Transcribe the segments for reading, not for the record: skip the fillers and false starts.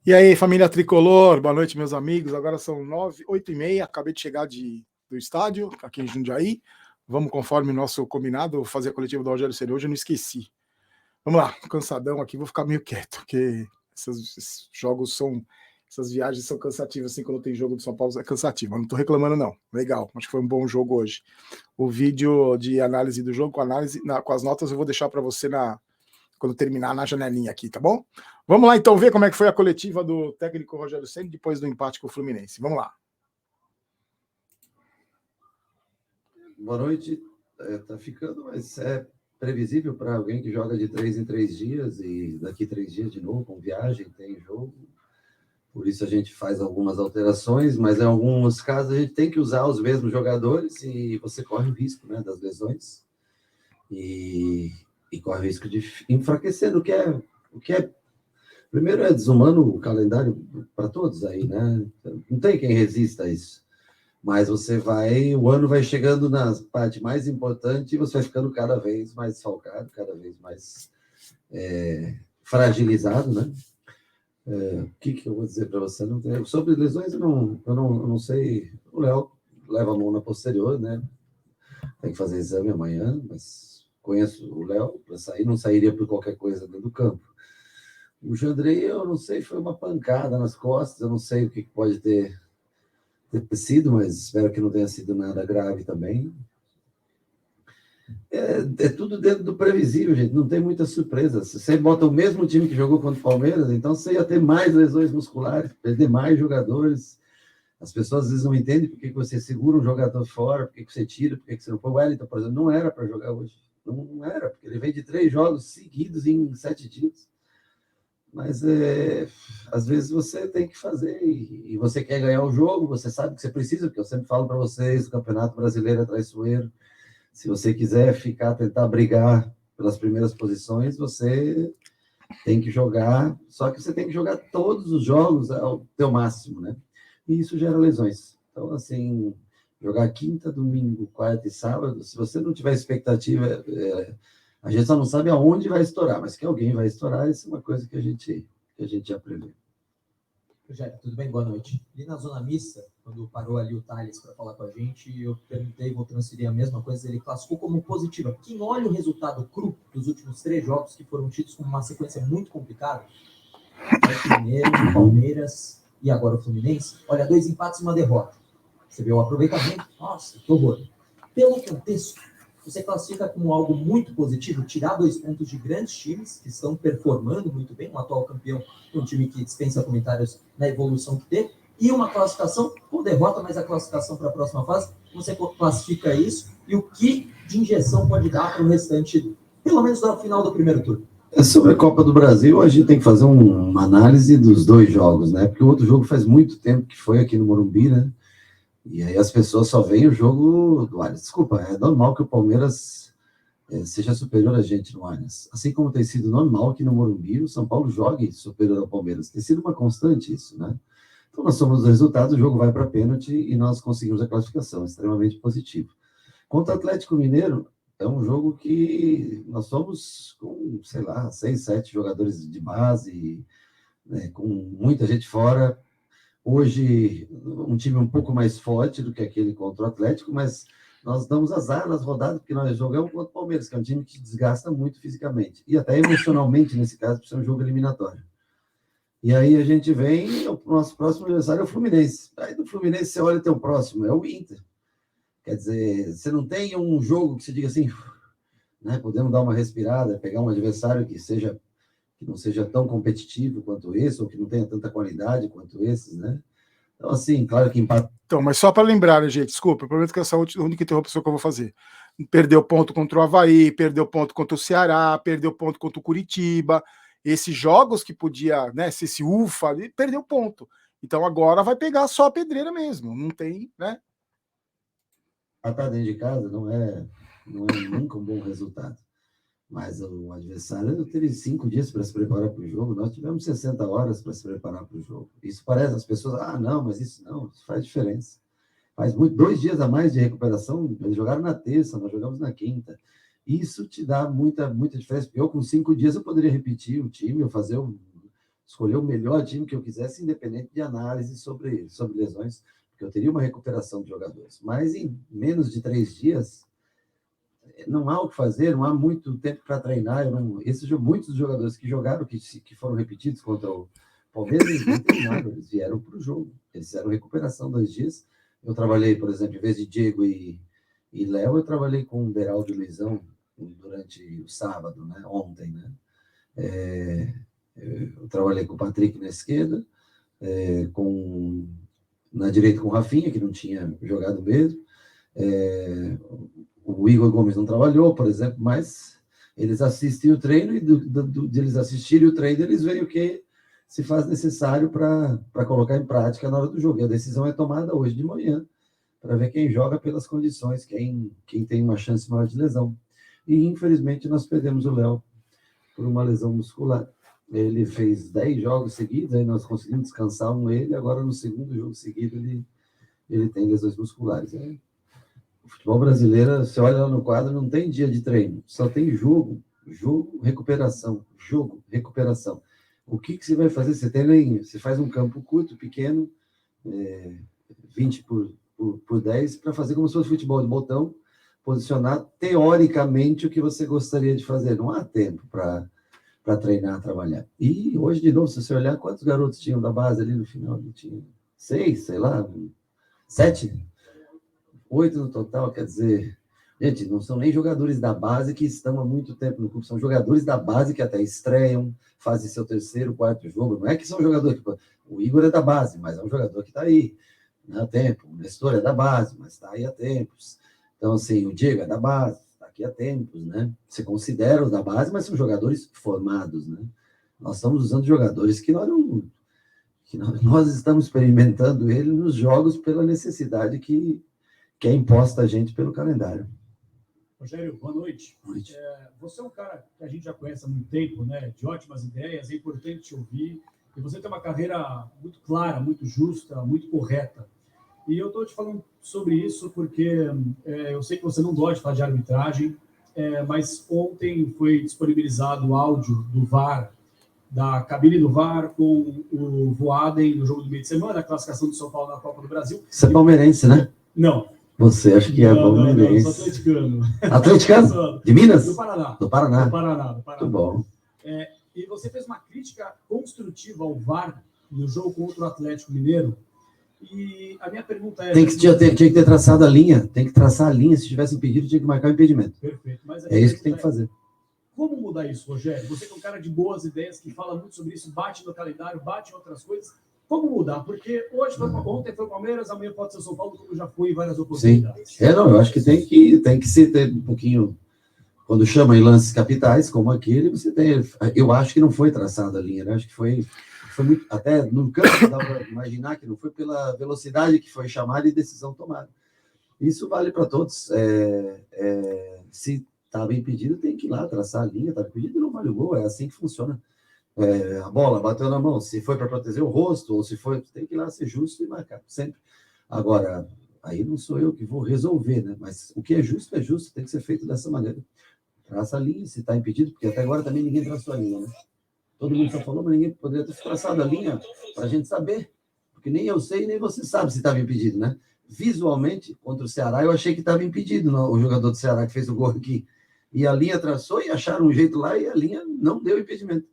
E aí, família Tricolor, boa noite, meus amigos. Agora são 8h30, acabei de chegar do estádio, aqui em Jundiaí. Vamos, conforme nosso combinado, fazer a coletiva do Rogério Ceni hoje, eu não esqueci. Vamos lá, cansadão aqui, vou ficar meio quieto, porque esses jogos essas viagens são cansativas, assim, quando tem jogo do São Paulo é cansativo. Eu não tô reclamando, não. Legal, acho que foi um bom jogo hoje. O vídeo de análise do jogo, com as notas, eu vou deixar para você quando terminar na janelinha aqui, tá bom? Vamos lá então ver como é que foi a coletiva do técnico Rogério Ceni depois do empate com o Fluminense. Vamos lá. Boa noite. Tá ficando, mas é previsível para alguém que joga de 3 em 3 dias e daqui 3 dias de novo, com viagem, tem jogo. Por isso a gente faz algumas alterações, mas em alguns casos a gente tem que usar os mesmos jogadores e você corre o risco, né, das lesões e corre o risco de enfraquecer, o que é primeiro é desumano o calendário para todos aí, né? Não tem quem resista a isso. Mas o ano vai chegando na parte mais importante e você vai ficando cada vez mais desfalcado, cada vez mais fragilizado, né? O que eu vou dizer para você? Sobre lesões, eu não sei. O Léo leva a mão na posterior, né? Tem que fazer exame amanhã, mas conheço o Léo, para sair, não sairia por qualquer coisa dentro do campo. O Jandrei, eu não sei, foi uma pancada nas costas, eu não sei o que pode ter sido, mas espero que não tenha sido nada grave também. É tudo dentro do previsível, gente, não tem muita surpresa. Se você bota o mesmo time que jogou contra o Palmeiras, então você ia ter mais lesões musculares, perder mais jogadores. As pessoas às vezes não entendem por que você segura um jogador fora, por que você tira, por que você não põe. O Wellington, por exemplo, não era para jogar hoje. Não era, porque ele veio de 3 jogos seguidos em 7 dias. Mas às vezes você tem que fazer e você quer ganhar o jogo, você sabe que você precisa, porque eu sempre falo para vocês, o Campeonato Brasileiro é traiçoeiro. Se você quiser tentar brigar pelas primeiras posições, você tem que jogar, só que você tem que jogar todos os jogos ao teu máximo, né? E isso gera lesões. Então, assim, jogar quinta, domingo, quarta e sábado, se você não tiver expectativa, a gente só não sabe aonde vai estourar, mas que alguém vai estourar, isso é uma coisa que a gente já prevê. Rogério, tudo bem? Boa noite. Ali na zona mista, quando parou ali o Thales para falar com a gente, eu perguntei, vou transferir a mesma coisa, ele classificou como positiva. Quem olha o resultado cru dos últimos 3 jogos, que foram tidos com uma sequência muito complicada, o Mineiro, o Palmeiras e agora o Fluminense, olha, 2 empates e uma derrota. Você vê o aproveitamento? Nossa, que horror. Pelo contexto, você classifica como algo muito positivo, tirar 2 pontos de grandes times que estão performando muito bem, um atual campeão, um time que dispensa comentários na evolução que teve, e uma classificação com derrota, mas a classificação para a próxima fase, você classifica isso e o que de injeção pode dar para o restante, pelo menos no final do primeiro turno? Sobre a Copa do Brasil, a gente tem que fazer uma análise dos 2 jogos, né? Porque o outro jogo faz muito tempo que foi aqui no Morumbi, né? E aí as pessoas só veem o jogo do Allianz. Desculpa, é normal que o Palmeiras seja superior a gente no Allianz. Assim como tem sido normal que no Morumbi o São Paulo jogue superior ao Palmeiras. Tem sido uma constante isso, né? Então nós somos os resultados, o jogo vai para pênalti e nós conseguimos a classificação, extremamente positivo. Contra o Atlético Mineiro, é um jogo que nós somos com, sei lá, 6, 7 jogadores de base, né, com muita gente fora. Hoje, um time um pouco mais forte do que aquele contra o Atlético, mas nós damos azar nas rodadas, porque nós jogamos contra o Palmeiras, que é um time que desgasta muito fisicamente, e até emocionalmente, nesse caso, por ser um jogo eliminatório. E aí a gente vem, o nosso próximo adversário é o Fluminense. Aí do Fluminense você olha o teu próximo, é o Inter. Quer dizer, você não tem um jogo que você diga assim, né, podemos dar uma respirada, pegar um adversário que não seja tão competitivo quanto esse, ou que não tenha tanta qualidade quanto esses, né? Então, assim, claro que empate. Então, mas só para lembrar, gente, desculpa, eu prometo que essa é a única interrupção que eu vou fazer. Perdeu ponto contra o Avaí, perdeu ponto contra o Ceará, perdeu ponto contra o Curitiba. Esses jogos que podia, né, ser esse ufa, perdeu ponto. Então agora vai pegar só a pedreira mesmo, não tem, né? Estar dentro de casa não é nunca um bom resultado. Mas o adversário teve 5 dias para se preparar para o jogo, nós tivemos 60 horas para se preparar para o jogo. Isso parece, as pessoas, não, mas isso faz diferença. Faz 2 dias a mais de recuperação, eles jogaram na terça, nós jogamos na quinta. Isso te dá muita diferença, porque eu com 5 dias eu poderia repetir o time, eu fazer escolher o melhor time que eu quisesse, independente de análise sobre lesões, porque eu teria uma recuperação de jogadores. Mas em menos de 3 dias, não há o que fazer, não há muito tempo para treinar. Muitos dos jogadores que jogaram, que foram repetidos contra o Palmeiras, eles nem treinaram, eles vieram para o jogo. Eles fizeram recuperação 2 dias. Eu trabalhei, por exemplo, em vez de Diego e Léo, eu trabalhei com o Beraldo e Luizão durante o sábado, né? Ontem, né? Eu trabalhei com o Patrick na esquerda, na direita com o Rafinha, que não tinha jogado mesmo. O Igor Gomes não trabalhou, por exemplo, mas eles assistem o treino e de eles assistirem o treino, eles veem o que se faz necessário para colocar em prática na hora do jogo. E a decisão é tomada hoje de manhã, para ver quem joga pelas condições, quem tem uma chance maior de lesão. E, infelizmente, nós perdemos o Léo por uma lesão muscular. Ele fez 10 jogos seguidos, aí nós conseguimos descansar ele, agora no segundo jogo seguido ele tem lesões musculares. O futebol brasileiro, você olha lá no quadro, não tem dia de treino, só tem jogo, recuperação, jogo, recuperação. O que você vai fazer? Você faz um campo curto, pequeno, 20 por 10, para fazer como se fosse futebol de botão, posicionar teoricamente o que você gostaria de fazer. Não há tempo para treinar, trabalhar. E hoje, de novo, se você olhar, quantos garotos tinham da base ali no final? Tinha 6, sei lá, 7, 8 no total, quer dizer... Gente, não são nem jogadores da base que estão há muito tempo no clube, são jogadores da base que até estreiam, fazem seu 3º, 4º jogo. Não é que são jogadores... O Igor é da base, mas é um jogador que está aí há tempo. O Nestor é da base, mas está aí há tempos. Então, assim, o Diego é da base, está aqui há tempos, né? Você considera os da base, mas são jogadores formados, né? Nós estamos usando jogadores que nós estamos experimentando ele nos jogos pela necessidade que é imposta a gente pelo calendário. Rogério, boa noite. Boa noite. Você é um cara que a gente já conhece há muito tempo, né? De ótimas ideias, é importante te ouvir. E você tem uma carreira muito clara, muito justa, muito correta. E eu estou te falando sobre isso porque eu sei que você não gosta de falar de arbitragem, mas ontem foi disponibilizado o áudio do VAR, da cabine do VAR com o Voaden no jogo do meio de semana, a classificação do São Paulo na Copa do Brasil. Você é palmeirense, né? Não. Você acha que é palmeirense? Não, sou atleticano. Atleticano? De Minas? Do Paraná. Do Paraná. Do Paraná. Muito bom. E você fez uma crítica construtiva ao VAR no jogo contra o Atlético Mineiro. E a minha pergunta é... Tinha que ter traçado a linha. Tem que traçar a linha. Se tivesse impedido, tinha que marcar o impedimento. Perfeito. Mas é isso que tem que fazer. Como mudar isso, Rogério? Você que é um cara de boas ideias, que fala muito sobre isso, bate no calendário, bate em outras coisas. Como mudar? Porque ontem foi o Palmeiras, amanhã pode ser o São Paulo, como já foi em várias oportunidades. Sim. Eu acho que tem que se ter um pouquinho... Quando chama em lances capitais, como aquele, você tem... Eu acho que não foi traçada a linha, né? Acho que foi muito... Até no campo, dá para imaginar que não foi pela velocidade que foi chamada e decisão tomada. Isso vale para todos. Se estava impedido, tem que ir lá traçar a linha. Estava impedido, não vale o gol. É assim que funciona. A bola bateu na mão, se foi para proteger o rosto, ou se foi, tem que ir lá ser justo e marcar, sempre. Agora, aí não sou eu que vou resolver, né? Mas o que é justo, tem que ser feito dessa maneira. Traça a linha, se está impedido, porque até agora também ninguém traçou a linha, né? Todo mundo só falou, mas ninguém poderia ter traçado a linha para a gente saber, porque nem eu sei, nem você sabe se estava impedido, né? Visualmente, contra o Ceará, eu achei que estava impedido, o jogador do Ceará que fez o gol aqui. E a linha traçou e acharam um jeito lá e a linha não deu impedimento.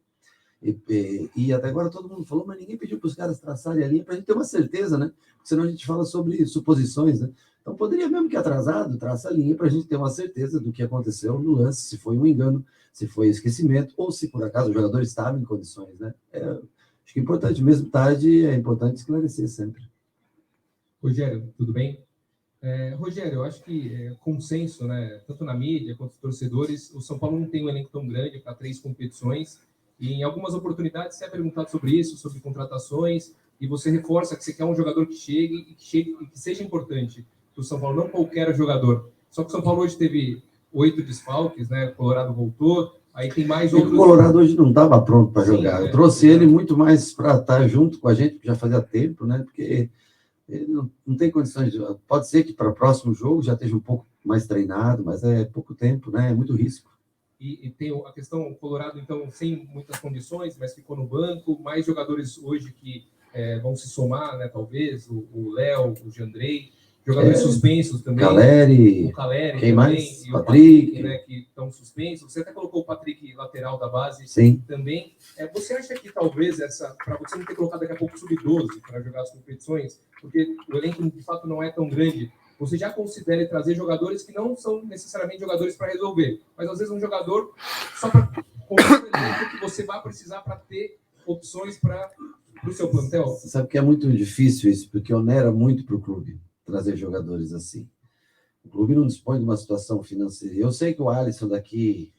E até agora todo mundo falou, mas ninguém pediu para os caras traçarem a linha para a gente ter uma certeza, né? Porque senão a gente fala sobre suposições, né? Então poderia mesmo que atrasado, traça a linha para a gente ter uma certeza do que aconteceu no lance, se foi um engano, se foi esquecimento, ou se por acaso o jogador estava em condições, né? Acho que é importante, mesmo tarde, é importante esclarecer sempre. Rogério, tudo bem? Rogério, eu acho que consenso, né? Tanto na mídia quanto os torcedores, o São Paulo não tem um elenco tão grande para 3 competições. E em algumas oportunidades você é perguntado sobre isso, sobre contratações, e você reforça que você quer um jogador que chegue e que seja importante para o São Paulo, não qualquer jogador. Só que o São Paulo hoje teve 8 desfalques, né? O Colorado voltou, aí tem mais outros... O Colorado hoje não estava pronto para jogar. Eu trouxe ele muito mais para estar junto com a gente, porque já fazia tempo, né? Porque ele não tem condições de... Pode ser que para o próximo jogo já esteja um pouco mais treinado, mas é pouco tempo, né? É muito risco. e tem a questão Colorado, então, sem muitas condições, mas ficou no banco, mais jogadores hoje que vão se somar, né, talvez, o Léo, o Giandrei, jogadores suspensos também, o Caleri quem também, mais? e o Patrick, né, que estão suspensos. Você até colocou o Patrick lateral da base. Sim. Também. Você acha que talvez para você não ter colocado daqui a pouco sub-12 para jogar as competições, porque o elenco de fato não é tão grande, você já considere trazer jogadores que não são necessariamente jogadores para resolver, mas às vezes um jogador só para compor o elenco que você vai precisar para ter opções para o seu plantel? Você sabe que é muito difícil isso, porque onera muito para o clube trazer jogadores assim. O clube não dispõe de uma situação financeira. Eu sei que o Alisson daqui,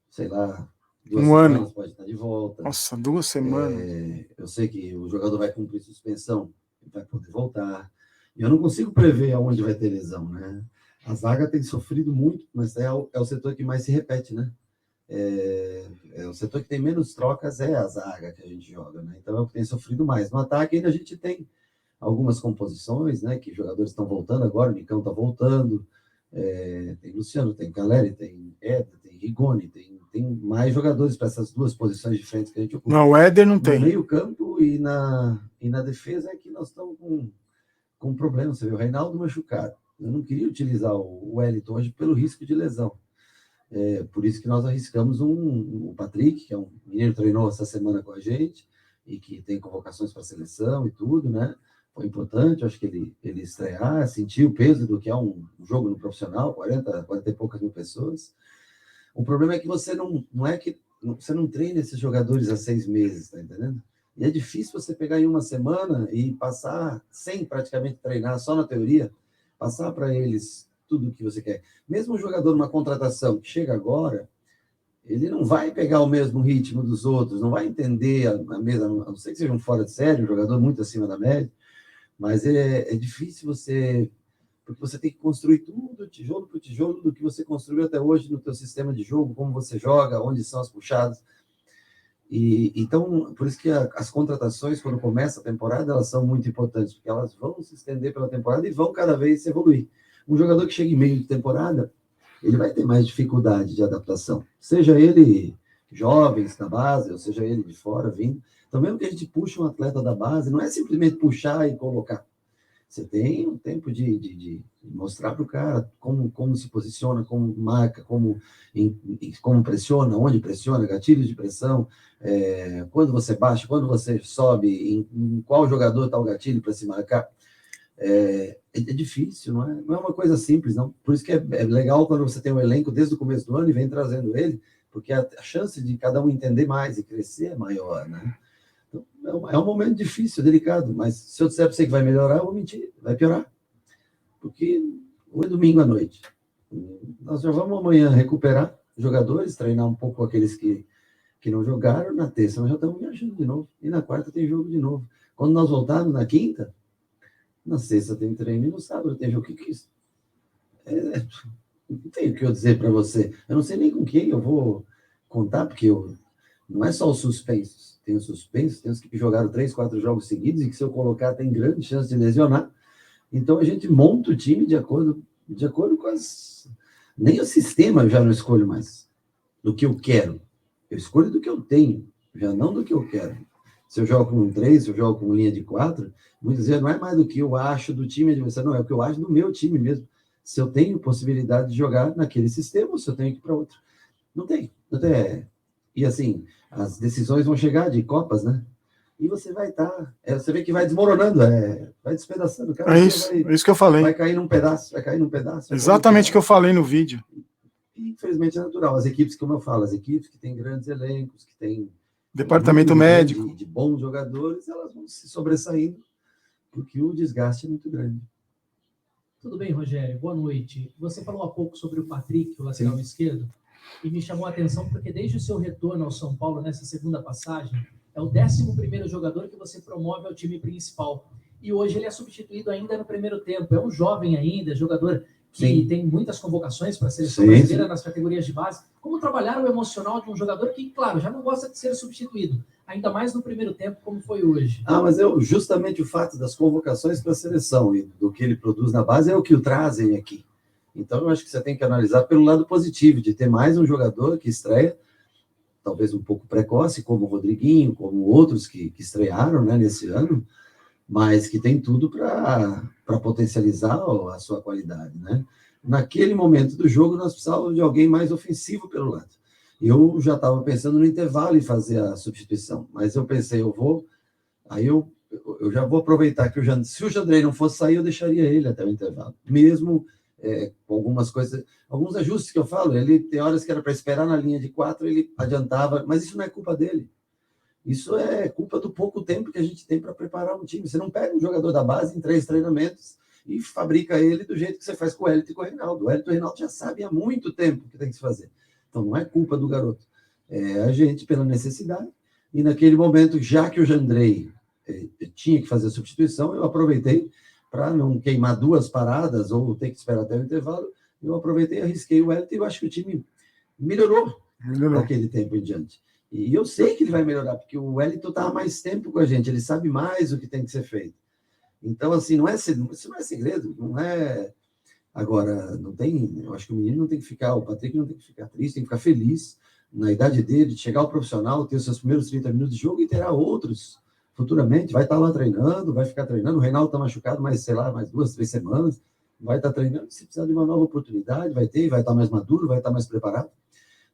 sei lá, 2 semanas pode estar de volta. Nossa, 2 semanas. Eu sei que o jogador vai cumprir suspensão, vai poder voltar. E eu não consigo prever aonde vai ter lesão, né? A zaga tem sofrido muito, mas é o setor que mais se repete, né? O setor que tem menos trocas é a zaga que a gente joga, né? Então é o que tem sofrido mais. No ataque ainda a gente tem algumas composições, né? Que jogadores estão voltando agora, o Nicão está voltando, tem Luciano, tem Caleri, tem Éder, tem Rigoni, tem mais jogadores para essas 2 posições diferentes que a gente ocupa. Não, o Éder não tem. No meio campo e na defesa é que nós estamos com problema. Você vê, o Reinaldo machucado. Eu não queria utilizar o Wellington hoje pelo risco de lesão. Por isso que nós arriscamos o Patrick, que é um menino que treinou essa semana com a gente e que tem convocações para a seleção e tudo, né? Foi importante, eu acho que ele estrear, sentir o peso do que é um jogo no profissional, 40 e poucas mil pessoas. O problema é que você você não treina esses jogadores há 6 meses, tá entendendo? E é difícil você pegar em uma semana e passar, sem praticamente treinar, só na teoria, passar para eles tudo o que você quer. Mesmo um jogador numa contratação que chega agora, ele não vai pegar o mesmo ritmo dos outros, não vai entender a mesma, a não ser que seja um fora de série, um jogador muito acima da média, mas é difícil porque você tem que construir tudo, tijolo por tijolo, do que você construiu até hoje no teu sistema de jogo, como você joga, onde são as puxadas. Então, por isso que as contratações, quando começa a temporada, elas são muito importantes, porque elas vão se estender pela temporada e vão cada vez evoluir. Um jogador que chega em meio de temporada, ele vai ter mais dificuldade de adaptação, seja ele jovens da base, ou seja ele de fora vindo. Então, mesmo que a gente puxe um atleta da base, não é simplesmente puxar e colocar. Você tem um tempo de mostrar para o cara como se posiciona, como marca, como pressiona, onde pressiona, gatilhos de pressão, quando você baixa, quando você sobe, em qual jogador está o gatilho para se marcar. É difícil, não é uma coisa simples, não. Por isso que é legal quando você tem um elenco desde o começo do ano e vem trazendo ele, porque a chance de cada um entender mais e crescer é maior, né? Então, é um momento difícil, delicado, mas se eu disser para você que vai melhorar, eu vou mentir, vai piorar. Porque hoje é domingo à noite. Nós já vamos amanhã recuperar jogadores, treinar um pouco aqueles que não jogaram. Na terça nós já estamos viajando de novo, e na quarta tem jogo de novo. Quando nós voltarmos na quinta, na sexta tem treino e no sábado tem jogo. O que é isso? Não tenho o que eu dizer para você. Eu não sei nem com quem eu vou contar, porque não é só os suspensos. Tem os suspensos, tem os que jogaram 3, 4 jogos seguidos e que, se eu colocar, tem grande chance de lesionar. Então, a gente monta o time de acordo com as... Nem o sistema eu já não escolho mais do que eu quero. Eu escolho do que eu tenho, já não do que eu quero. Se eu jogo com 3, se eu jogo com linha de 4, muitas vezes não é mais do que eu acho do time adversário, não, é o que eu acho do meu time mesmo. Se eu tenho possibilidade de jogar naquele sistema ou se eu tenho que ir para outro. Não tem. E assim, as decisões vão chegar de Copas, né? E você vai estar... você vê que vai desmoronando, vai despedaçando. Cara, é isso que eu falei. Vai cair num pedaço. Exatamente o que eu falei no vídeo. E, infelizmente, é natural. As equipes, como eu falo, as equipes que têm grandes elencos, que têm departamento médico, de bons jogadores, elas vão se sobressaindo, porque o desgaste é muito grande. Tudo bem, Rogério? Boa noite. Você falou há pouco sobre o Patrick, o lateral esquerdo, e me chamou a atenção porque desde o seu retorno ao São Paulo, nessa segunda passagem, é o 11º jogador que você promove ao time principal. E hoje ele é substituído ainda no primeiro tempo. É um jovem ainda, jogador que tem muitas convocações para a seleção brasileira nas categorias de base. Como trabalhar o emocional de um jogador que, claro, já não gosta de ser substituído, ainda mais no primeiro tempo, como foi hoje? Mas justamente o fato das convocações para a seleção e do que ele produz na base é o que o trazem aqui. Então, eu acho que você tem que analisar pelo lado positivo, de ter mais um jogador que estreia, talvez um pouco precoce, como o Rodriguinho, como outros que estrearam, né, nesse ano, mas que tem tudo para potencializar a sua qualidade, né? Naquele momento do jogo, nós precisávamos de alguém mais ofensivo pelo lado. Eu já estava pensando no intervalo em fazer a substituição, mas eu pensei, aí eu já vou aproveitar que se o Jandrei não fosse sair, eu deixaria ele até o intervalo, mesmo com algumas coisas, alguns ajustes que eu falo, ele tem horas que era para esperar na linha de 4, ele adiantava, mas isso não é culpa dele. Isso é culpa do pouco tempo que a gente tem para preparar um time. Você não pega um jogador da base em 3 treinamentos e fabrica ele do jeito que você faz com o Wellington e com o Reinaldo. O Wellington e o Reinaldo já sabem há muito tempo o que tem que se fazer. Então, não é culpa do garoto. É a gente pela necessidade. E naquele momento, já que o Jandrei tinha que fazer a substituição, eu aproveitei para não queimar 2 paradas ou ter que esperar até o intervalo. Eu aproveitei e arrisquei o Wellington e eu acho que o time melhorou daquele tempo em diante. E eu sei que ele vai melhorar, porque o Wellington está há mais tempo com a gente, ele sabe mais o que tem que ser feito. Então, assim, isso não é segredo, não é... Agora, não tem... Eu acho que o menino não tem que ficar, o Patrick não tem que ficar triste, tem que ficar feliz na idade dele, de chegar ao profissional, ter os seus primeiros 30 minutos de jogo e terá outros futuramente, vai estar lá treinando, vai ficar treinando, o Reinaldo está machucado, mais 2, 3 semanas, vai estar treinando, se precisar de uma nova oportunidade, vai estar mais maduro, vai estar mais preparado.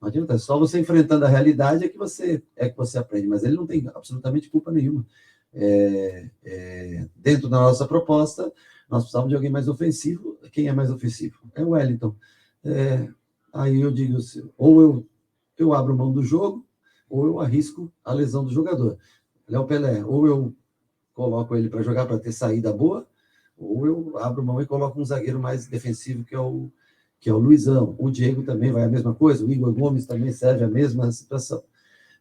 Não adianta, é só você enfrentando a realidade que você aprende, mas ele não tem absolutamente culpa nenhuma. Dentro da nossa proposta, nós precisamos de alguém mais ofensivo. Quem é mais ofensivo? É o Wellington. Aí eu digo assim, ou eu abro mão do jogo, ou eu arrisco a lesão do jogador. Léo Pelé, ou eu coloco ele para jogar para ter saída boa, ou eu abro mão e coloco um zagueiro mais defensivo, que é o Luizão. O Diego também vai a mesma coisa, o Igor Gomes também serve a mesma situação.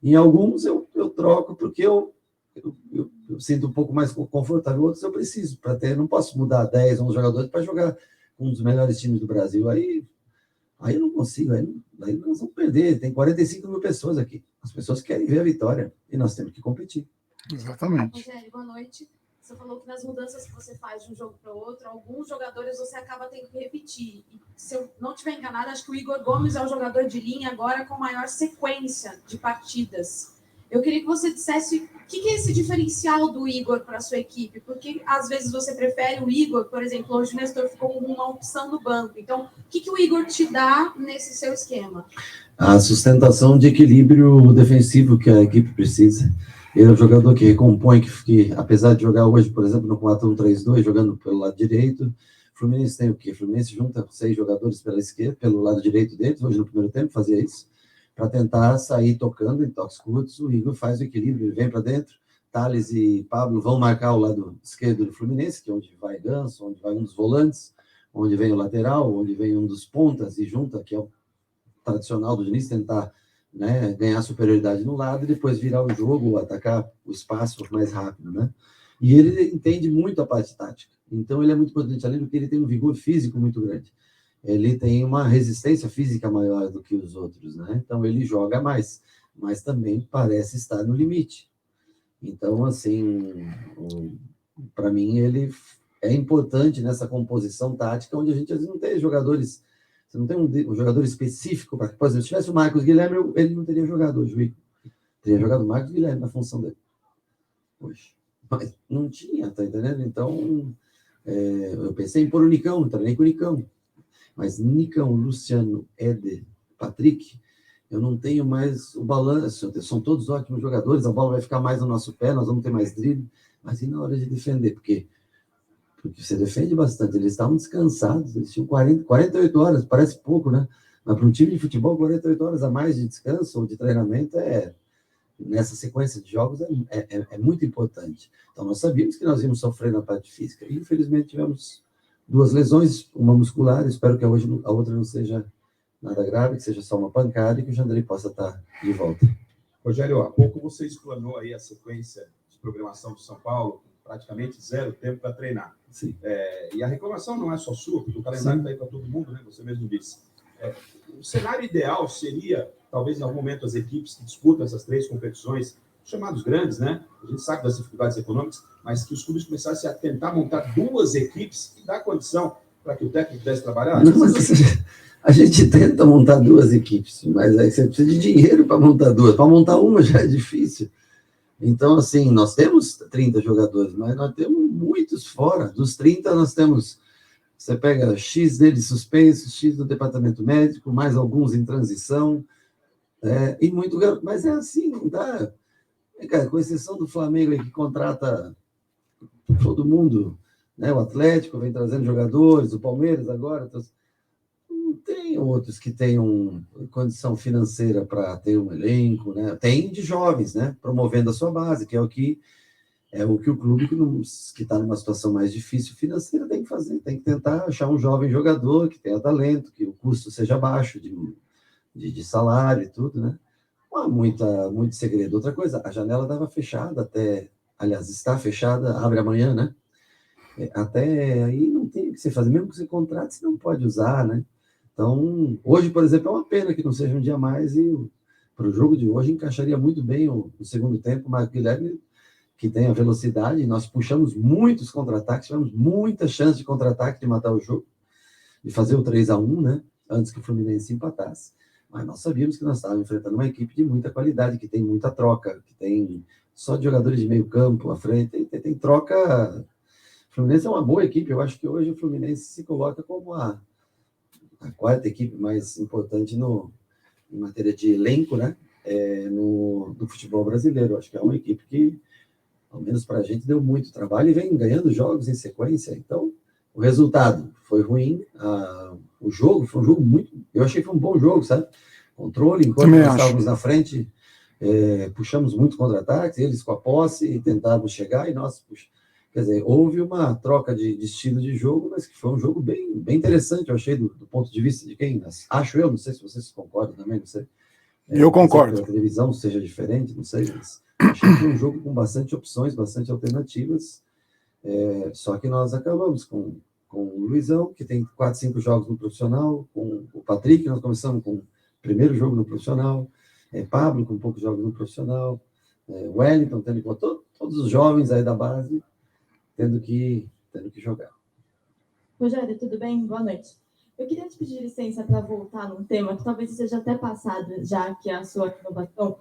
Em alguns eu troco porque eu sinto um pouco mais confortável, outros eu preciso, não posso mudar 10, 11 jogadores para jogar com um dos melhores times do Brasil. Aí eu não consigo, aí nós vamos perder. Tem 45 mil pessoas aqui. As pessoas querem ver a vitória e nós temos que competir. Exatamente. Rogério, boa noite. Você falou que nas mudanças que você faz de um jogo para o outro, alguns jogadores você acaba tendo que repetir. E, se eu não estiver enganada, acho que o Igor Gomes é o jogador de linha agora com maior sequência de partidas. Eu queria que você dissesse o que é esse diferencial do Igor para a sua equipe, porque às vezes você prefere o Igor, por exemplo, hoje o Nestor ficou com uma opção no banco. Então, o que o Igor te dá nesse seu esquema? A sustentação de equilíbrio defensivo que a equipe precisa. Ele é um jogador que recompõe, que apesar de jogar hoje, por exemplo, no 4-1-3-2, jogando pelo lado direito, o Fluminense tem o quê? O Fluminense junta 6 jogadores pela esquerda, pelo lado direito deles, hoje no primeiro tempo fazia isso, para tentar sair tocando em toques curtos. O Igor faz o equilíbrio, ele vem para dentro, Thales e Pablo vão marcar o lado esquerdo do Fluminense, que é onde vai Ganso, onde vai um dos volantes, onde vem o lateral, onde vem um dos pontas, e junta, que é o tradicional do Diniz, tentar, né, ganhar superioridade no lado e depois virar o jogo, atacar o espaço mais rápido, né? E ele entende muito a parte tática. Então, ele é muito importante, além do que ele tem um vigor físico muito grande. Ele tem uma resistência física maior do que os outros, né? Então, ele joga mais, mas também parece estar no limite. Então, assim, para mim, ele é importante nessa composição tática, onde a gente às vezes não tem jogadores. Você não tem um jogador específico para... Por exemplo, se tivesse o Marcos Guilherme, ele não teria jogado hoje, o Igor. Teria jogado o Marcos Guilherme na função dele hoje. Mas não tinha, tá entendendo? Então, eu pensei em pôr o Nicão, não treinei com o Nicão. Mas Nicão, Luciano, Éder, Patrick, eu não tenho mais o balanço. São todos ótimos jogadores, a bola vai ficar mais no nosso pé, nós vamos ter mais drible. Mas e na hora de defender? Porque você defende bastante. Eles estavam descansados, eles tinham 48 horas, parece pouco, né? Mas para um time de futebol, 48 horas a mais de descanso ou de treinamento nessa sequência de jogos é muito importante. Então, nós sabíamos que nós íamos sofrer na parte física. E, infelizmente, tivemos 2 lesões, uma muscular, espero que a outra não seja nada grave, que seja só uma pancada e que o Jandrei possa estar de volta. Rogério, há pouco você explanou aí a sequência de programação do São Paulo, praticamente 0 tempo para treinar. Sim. E a reclamação não é só sua, porque o calendário está aí para todo mundo, né? Você mesmo disse. O cenário ideal seria, talvez em algum momento, as equipes que disputam essas 3 competições, chamados grandes, né? A gente sabe das dificuldades econômicas, mas que os clubes começassem a tentar montar 2 equipes e dar condição para que o técnico pudesse trabalhar? Não, mas a gente tenta montar 2 equipes, mas aí você precisa de dinheiro para montar 2. Para montar uma já é difícil. Então, assim, nós temos 30 jogadores, mas nós temos muitos fora. Dos 30, nós temos... Você pega X deles suspensos, X do departamento médico, mais alguns em transição, e muito garoto. Mas é assim, não dá. Cara, com exceção do Flamengo aí, que contrata todo mundo, né? O Atlético vem trazendo jogadores, o Palmeiras agora. Não tem outros que tenham condição financeira para ter um elenco, né? Tem de jovens, né? Promovendo a sua base, que é o que o clube que está numa situação mais difícil financeira tem que fazer, tem que tentar achar um jovem jogador que tenha talento, que o custo seja baixo de salário e tudo, né? Não há muito segredo. Outra coisa, a janela estava fechada até, aliás, está fechada, abre amanhã, né? Até aí não tem o que você fazer, mesmo que você contrate, você não pode usar, né? Então, hoje, por exemplo, é uma pena que não seja um dia mais, e para o jogo de hoje encaixaria muito bem o segundo tempo, mas o Guilherme, que tem a velocidade, nós puxamos muitos contra-ataques, tivemos muita chance de contra-ataque, de matar o jogo, de fazer o 3-1, né? Antes que o Fluminense empatasse. Mas nós sabíamos que nós estávamos enfrentando uma equipe de muita qualidade, que tem muita troca, que tem só de jogadores de meio campo à frente, tem troca. O Fluminense é uma boa equipe, eu acho que hoje o Fluminense se coloca como a 4ª equipe mais importante em matéria de elenco, né? No futebol brasileiro. Eu acho que é uma equipe que, ao menos para a gente, deu muito trabalho e vem ganhando jogos em sequência. Então, o resultado foi ruim. O jogo foi um jogo muito... Eu achei que foi um bom jogo, sabe? Controle, enquanto nós estávamos na frente, puxamos muitos contra-ataques, eles com a posse, tentavam chegar e nós... Quer dizer, houve uma troca de estilo de jogo, mas que foi um jogo bem interessante, eu achei, do ponto de vista de quem... Acho eu, não sei se vocês concordam também, não sei. Eu concordo. A televisão seja diferente, não sei, mas achei que foi um jogo com bastante opções, bastante alternativas, só que nós acabamos com o Luizão, que tem 4, 5 jogos no profissional, com o Patrick, nós começamos com o primeiro jogo no profissional, Pablo com poucos jogos no profissional, Wellington, todos os jovens aí da base, tendo que jogar. Rogério, tudo bem? Boa noite. Eu queria te pedir licença para voltar num tema que talvez seja até passado, já que é a sua renovação,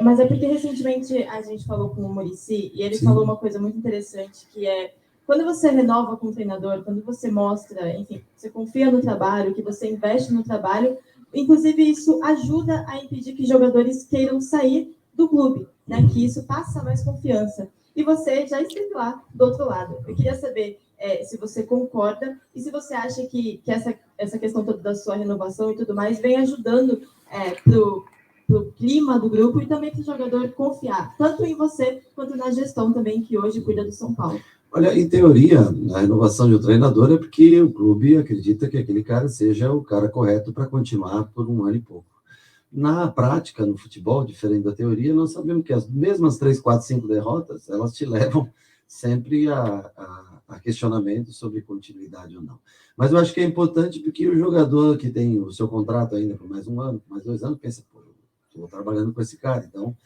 mas é porque recentemente a gente falou com o Muricy e ele falou uma coisa muito interessante, que é quando você renova com o treinador, quando você mostra, enfim, você confia no trabalho, que você investe no trabalho, inclusive isso ajuda a impedir que jogadores queiram sair do clube, né? Que isso passa mais confiança. E você já esteve lá do outro lado. Eu queria saber se você concorda e se você acha que essa questão toda da sua renovação e tudo mais vem ajudando para o clima do grupo e também para o jogador confiar, tanto em você quanto na gestão também, que hoje cuida do São Paulo. Olha, em teoria, a renovação de um treinador é porque o clube acredita que aquele cara seja o cara correto para continuar por 1 ano e pouco. Na prática, no futebol, diferente da teoria, nós sabemos que as mesmas 3, 4, 5 derrotas, elas te levam sempre a questionamento sobre continuidade ou não. Mas eu acho que é importante porque o jogador que tem o seu contrato ainda por mais 1 ano, mais 2 anos, pensa, pô, eu estou trabalhando com esse cara, então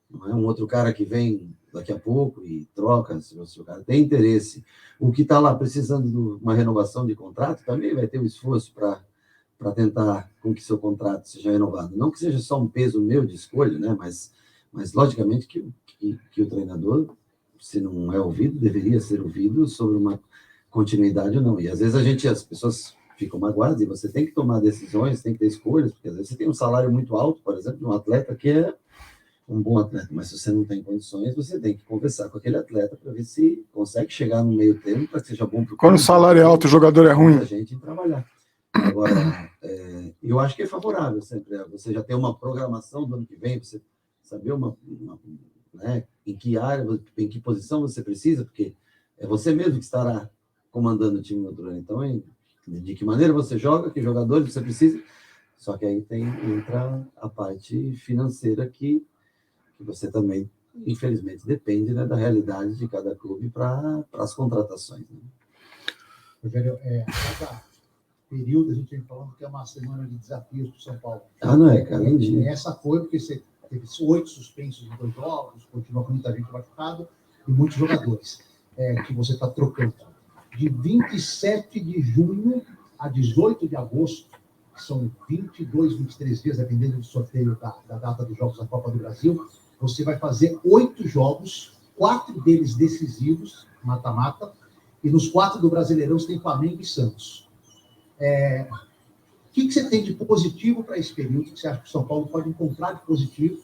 não é um outro cara que vem daqui a pouco e troca, se o cara tem interesse. O que está lá precisando de uma renovação de contrato também vai ter um esforço para tentar com que seu contrato seja renovado. Não que seja só um peso meu de escolha, né? Mas logicamente que o treinador, se não é ouvido, deveria ser ouvido sobre uma continuidade ou não. E às vezes as pessoas ficam magoadas e você tem que tomar decisões, tem que ter escolhas, porque às vezes você tem um salário muito alto, por exemplo, de um atleta que é um bom atleta, mas se você não tem condições, você tem que conversar com aquele atleta para ver se consegue chegar no meio termo para que seja bom para o Quando o salário é alto, o jogador é ruim. A gente trabalhar. Agora, eu acho que é favorável sempre. Você já tem uma programação do ano que vem, você saber né, em que área, em que posição você precisa, porque é você mesmo que estará comandando o time no outro ano. Então, de que maneira você joga, que jogadores você precisa. Só que aí entra a parte financeira que você também, infelizmente, depende, né, da realidade de cada clube para as contratações. Né? Rogério, cada período a gente vem falando que é uma semana de desafios para o São Paulo. Não é, cara? Essa foi porque você teve 8 suspensos em 2 jogos, continua com muita gente machucada e muitos jogadores que você está trocando. de 27 de junho a 18 de agosto, que são 22, 23 dias, dependendo do sorteio da data dos Jogos da Copa do Brasil, você vai fazer 8 jogos, 4 deles decisivos, mata-mata, e nos 4 do Brasileirão você tem Flamengo e Santos. O que você tem de positivo para esse período? O que você acha que o São Paulo pode encontrar de positivo?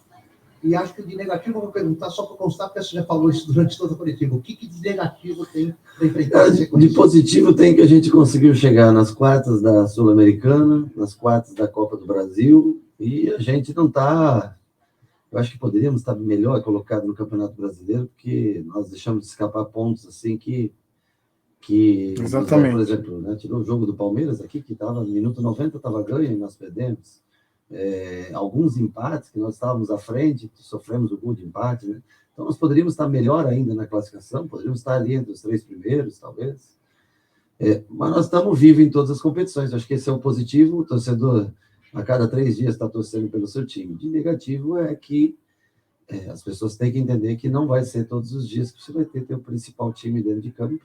E acho que de negativo eu vou perguntar só para constar, porque você já falou isso durante toda a coletiva. O que de negativo tem para enfrentar essa sequência? De positivo tem que a gente conseguiu chegar nas quartas da Sul-Americana, nas quartas da Copa do Brasil, e a gente não está... Eu acho que poderíamos estar melhor colocado no Campeonato Brasileiro, porque nós deixamos de escapar pontos assim que Exatamente. Por exemplo, né, tirou o jogo do Palmeiras aqui, que estava no minuto 90, estava ganho e nós perdemos. Alguns empates que nós estávamos à frente, sofremos o gol de empate, né? Então nós poderíamos estar melhor ainda na classificação, poderíamos estar ali entre os 3 primeiros, talvez. Mas nós estamos vivos em todas as competições. Acho que esse é o positivo. O torcedor, a cada 3 dias, está torcendo pelo seu time. De negativo é que as pessoas têm que entender que não vai ser todos os dias que você vai ter o principal time dentro de campo,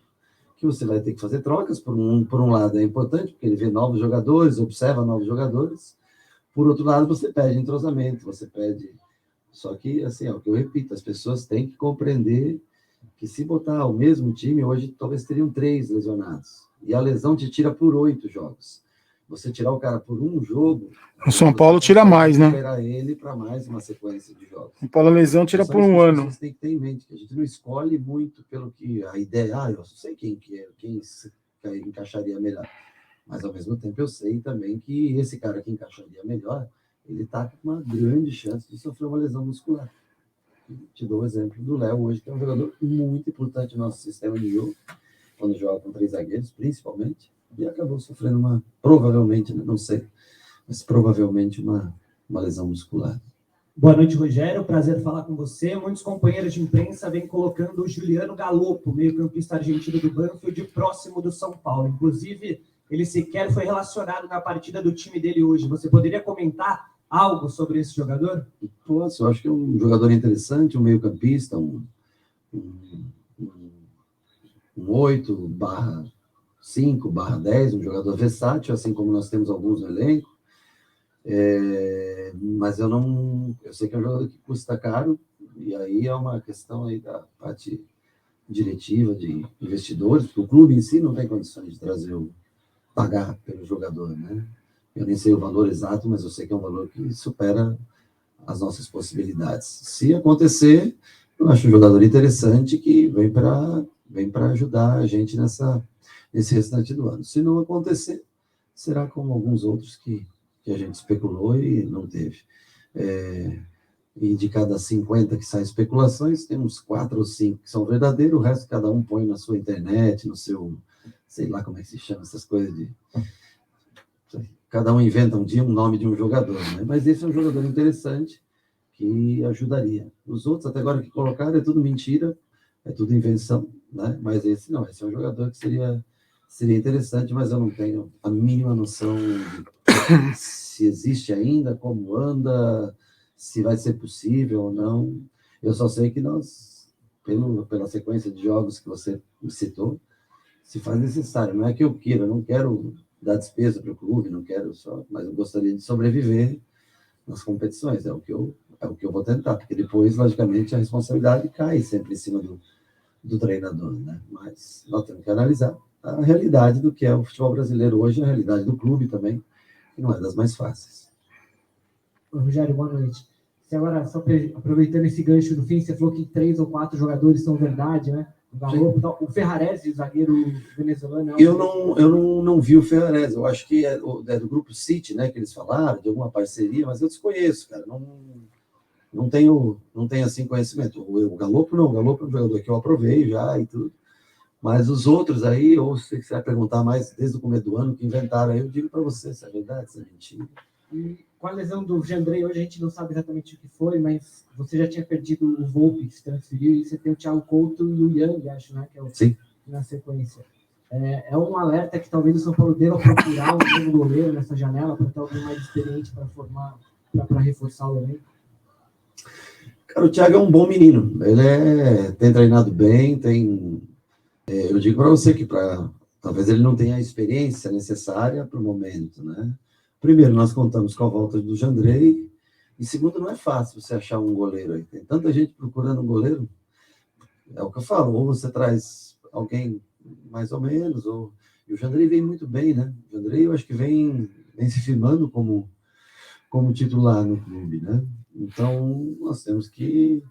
que você vai ter que fazer trocas. Por um lado é importante, porque ele vê novos jogadores, observa novos jogadores. Por outro lado, você perde entrosamento, você perde... Só que, assim, é o que eu repito, as pessoas têm que compreender que se botar o mesmo time, hoje talvez teriam 3 lesionados. E a lesão te tira por 8 jogos. Você tirar o cara por um jogo... O São Paulo tira mais, né? Esperar ele para mais uma sequência de jogos. O Paulo a lesão tira por um ano. Você tem que ter em mente que a gente não escolhe muito pelo que a ideia... eu sei quem encaixaria melhor. Mas, ao mesmo tempo, eu sei também que esse cara que encaixaria melhor, ele está com uma grande chance de sofrer uma lesão muscular. Te dou o exemplo do Léo hoje, que é um jogador muito importante no nosso sistema de jogo, quando joga com 3 zagueiros, principalmente, e acabou sofrendo provavelmente, não sei, mas provavelmente uma lesão muscular. Boa noite, Rogério. Prazer falar com você. Muitos companheiros de imprensa vêm colocando o Juliano Galopo, meio-campista argentino do Banfield, próximo do São Paulo. Inclusive, ele sequer foi relacionado na partida do time dele hoje. Você poderia comentar algo sobre esse jogador? Posso, eu acho que é um jogador interessante, um meio-campista, um 8/5/10, um jogador versátil, assim como nós temos alguns no elenco. Mas eu sei que é um jogador que custa caro, e aí é uma questão aí da parte diretiva, de investidores, porque o clube em si não tem condições de pagar pelo jogador, né? Eu nem sei o valor exato, mas eu sei que é um valor que supera as nossas possibilidades. Se acontecer, eu acho um jogador interessante que vem para ajudar a gente nesse restante do ano. Se não acontecer, será como alguns outros que a gente especulou e não teve. E de cada 50 que saem especulações, tem uns 4 ou 5 que são verdadeiros, o resto cada um põe na sua internet, no seu... sei lá como é que se chama essas coisas de... Cada um inventa um dia um nome de um jogador, né? Mas esse é um jogador interessante que ajudaria. Os outros, até agora que colocaram, é tudo mentira, é tudo invenção, né? Mas esse não, esse é um jogador que seria interessante, mas eu não tenho a mínima noção de se existe ainda, como anda, se vai ser possível ou não. Eu só sei que nós, pela sequência de jogos que você citou, se faz necessário. Não é que eu queira, não quero dar despesa para o clube, não quero só, mas eu gostaria de sobreviver nas competições. É o que eu vou tentar, porque depois, logicamente, a responsabilidade cai sempre em cima do treinador, né? Mas nós temos que analisar a realidade do que é o futebol brasileiro hoje, a realidade do clube também, que não é das mais fáceis. Rogério, boa noite. Você agora, só aproveitando esse gancho do fim, você falou que 3 ou 4 jogadores são verdade, né? O Ferrarese, o zagueiro venezuelano... Eu não vi o Ferrarese, eu acho que é do grupo City, né, que eles falaram, de alguma parceria, mas eu desconheço, cara, não tenho assim conhecimento. O Galopo não, o Galopo é um jogador que eu aprovei já e tudo, mas os outros aí, ou se você vai perguntar mais desde o começo do ano, que inventaram aí, eu digo para você se é verdade, se é mentira. E com a lesão do Jandrei, hoje a gente não sabe exatamente o que foi, mas você já tinha perdido o Volpi, que se transferiu, e você tem o Thiago Couto e o Yang, acho, né? Que é o Sim. Na sequência. É um alerta que talvez o São Paulo deva procurar um novo goleiro nessa janela, para ter alguém mais experiente para formar, para reforçar o elenco. Cara, o Thiago é um bom menino. Ele tem treinado bem, tem Eu digo para você que talvez ele não tenha a experiência necessária para o momento, né? Primeiro, nós contamos com a volta do Jandrei, e segundo, não é fácil você achar um goleiro aí. Tem tanta gente procurando um goleiro, é o que eu falo, ou você traz alguém mais ou menos, e o Jandrei vem muito bem, né? O Jandrei, eu acho que vem se firmando como titular no clube, né? Então, nós temos que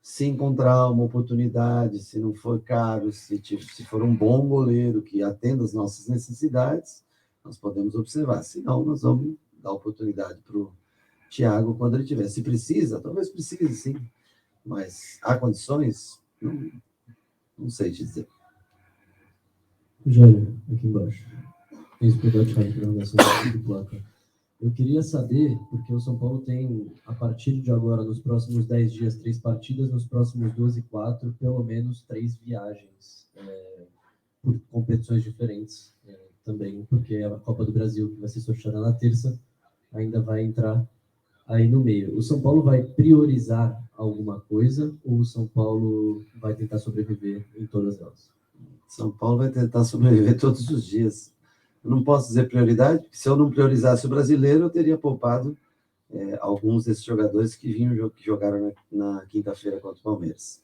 se encontrar uma oportunidade, se não for caro, se for um bom goleiro que atenda as nossas necessidades, nós podemos observar. Se não, nós vamos dar oportunidade para o Thiago quando ele tiver. Se precisa, talvez precise, sim. Mas há condições? Não sei te dizer. Jânio, aqui embaixo. Eu queria saber, porque o São Paulo tem, a partir de agora, nos próximos 10 dias, 3 partidas, nos próximos 12, 4, pelo menos 3 viagens por competições diferentes também, porque a Copa do Brasil, que vai ser sorteada na terça, ainda vai entrar aí no meio. O São Paulo vai priorizar alguma coisa ou o São Paulo vai tentar sobreviver em todas elas? São Paulo vai tentar sobreviver todos os dias. Eu não posso dizer prioridade, porque se eu não priorizasse o brasileiro, eu teria poupado alguns desses jogadores que jogaram na quinta-feira contra o Palmeiras.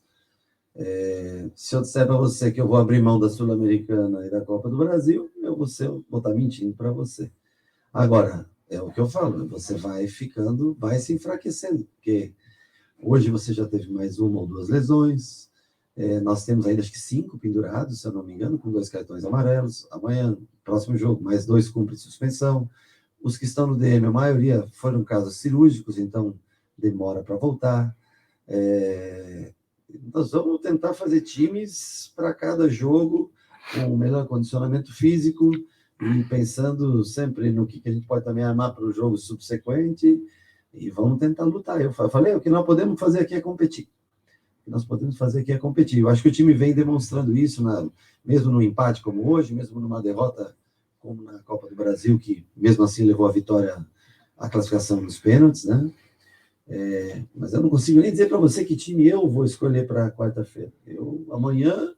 Se eu disser para você que eu vou abrir mão da Sul-Americana e da Copa do Brasil, eu vou estar mentindo para você. Agora, é o que eu falo, você vai se enfraquecendo, porque hoje você já teve mais 1 ou 2 lesões, nós temos ainda acho que 5 pendurados, se eu não me engano, com 2 cartões amarelos. Amanhã, próximo jogo, mais 2 cumprem suspensão. Os que estão no DM, a maioria foram casos cirúrgicos, então demora para voltar. Nós vamos tentar fazer times para cada jogo, com o melhor condicionamento físico, e pensando sempre no que a gente pode também armar para o jogo subsequente, e vamos tentar lutar. Eu falei, o que nós podemos fazer aqui é competir. Eu acho que o time vem demonstrando isso, mesmo no empate como hoje, mesmo numa derrota como na Copa do Brasil, que mesmo assim levou a vitória, a classificação nos pênaltis, né? Mas eu não consigo nem dizer para você que time eu vou escolher para quarta-feira. Eu, amanhã,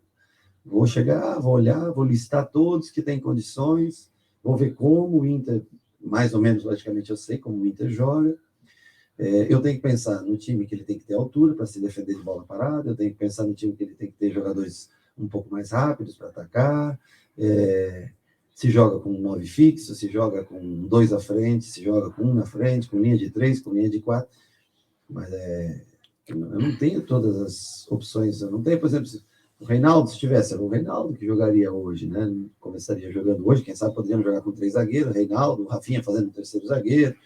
vou chegar, vou olhar, vou listar todos que têm condições, vou ver como o Inter, mais ou menos, logicamente, eu sei como o Inter joga. Eu tenho que pensar no time que ele tem que ter altura para se defender de bola parada, eu tenho que pensar no time que ele tem que ter jogadores um pouco mais rápidos para atacar, se joga com 9 fixo, se joga com 2 à frente, se joga com 1 na frente, com linha de 3, com linha de 4, mas eu não tenho todas as opções, eu não tenho, por exemplo, se o Reinaldo, se tivesse, era o Reinaldo que jogaria hoje, né? Começaria jogando hoje, quem sabe poderíamos jogar com 3 zagueiros, Reinaldo, o Rafinha fazendo o 3º zagueiro,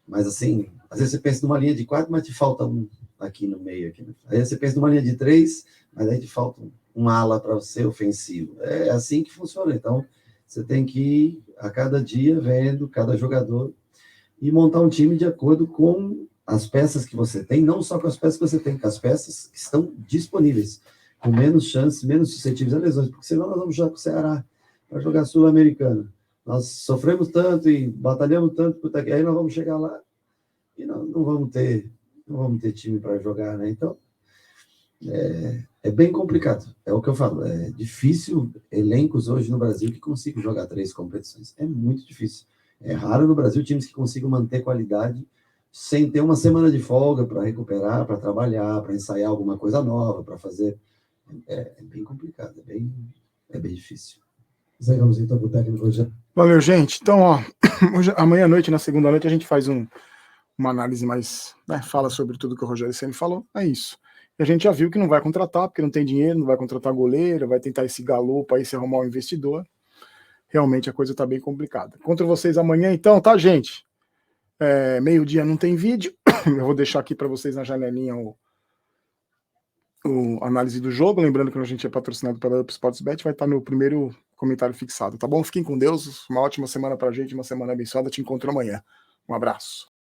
mas assim, às vezes você pensa numa linha de 4, mas te falta um aqui no meio, aqui, né? Aí você pensa numa linha de 3, mas aí te falta um ala para ser ofensivo. É assim que funciona. Então, você tem que ir a cada dia vendo cada jogador e montar um time de acordo com as peças que você tem, não só com as peças que você tem, com as peças que estão disponíveis, com menos chances, menos suscetíveis a lesões, porque senão nós vamos jogar com o Ceará para jogar Sul-Americana. Nós sofremos tanto e batalhamos tanto, aí nós vamos chegar lá e não vamos ter time para jogar, né? Então, é bem complicado. É o que eu falo, é difícil elencos hoje no Brasil que consigam jogar 3 competições. É muito difícil. É raro no Brasil times que consigam manter qualidade sem ter uma semana de folga para recuperar, para trabalhar, para ensaiar alguma coisa nova, para fazer. É bem complicado, é bem difícil. Vamos então para o técnico Rogério. Valeu, gente. Então, hoje, amanhã à noite, na segunda noite, a gente faz uma análise mais, fala sobre tudo que o Rogério Ceni falou. É isso. E a gente já viu que não vai contratar, porque não tem dinheiro, não vai contratar goleiro, vai tentar esse galopo aí, se arrumar um investidor. Realmente a coisa está bem complicada. Contra vocês amanhã, então, tá, gente? Meio-dia não tem vídeo. Eu vou deixar aqui para vocês na janelinha o análise do jogo. Lembrando que a gente é patrocinado pela Up Sportsbet, vai estar no primeiro comentário fixado, tá bom? Fiquem com Deus, uma ótima semana pra gente, uma semana abençoada. Te encontro amanhã. Um abraço.